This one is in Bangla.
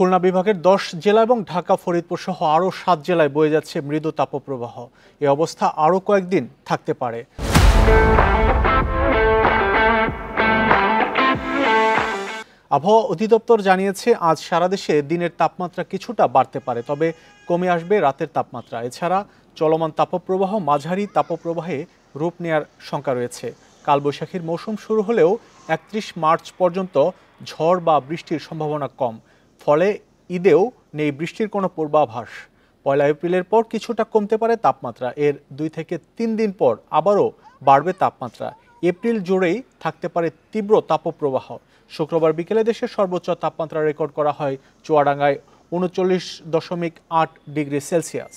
খুলনা বিভাগের ১০ জেলা এবং ঢাকা ফরিদপুর সহ আরও ৭ জেলায় বয়ে যাচ্ছে মৃদু তাপপ্রবাহ। এই অবস্থা আরও কয়েকদিন থাকতে পারে। আবহাওয়া অধিদপ্তর জানিয়েছে, আজ সারা দেশে দিনের তাপমাত্রা কিছুটা বাড়তে পারে, তবে কমে আসবে রাতের তাপমাত্রা। এছাড়া চলমান তাপপ্রবাহ মাঝারি তাপপ্রবাহে রূপ নেওয়ার শঙ্কা রয়েছে। কালবৈশাখীর মৌসুম শুরু হলেও ৩১ মার্চ পর্যন্ত ঝড় বা বৃষ্টির সম্ভাবনা কম। ফলে ঈদেও নেই বৃষ্টির কোনো পূর্বাভাস। ১ এপ্রিলের পর কিছুটা কমতে পারে তাপমাত্রা। এর ২ থেকে ৩ দিন পর আবারও বাড়বে তাপমাত্রা। এপ্রিল জুড়েই থাকতে পারে তীব্র তাপপ্রবাহ। শুক্রবার বিকেলে দেশের সর্বোচ্চ তাপমাত্রা রেকর্ড করা হয় চুয়াডাঙ্গায় ৩৯.৮ ডিগ্রি সেলসিয়াস।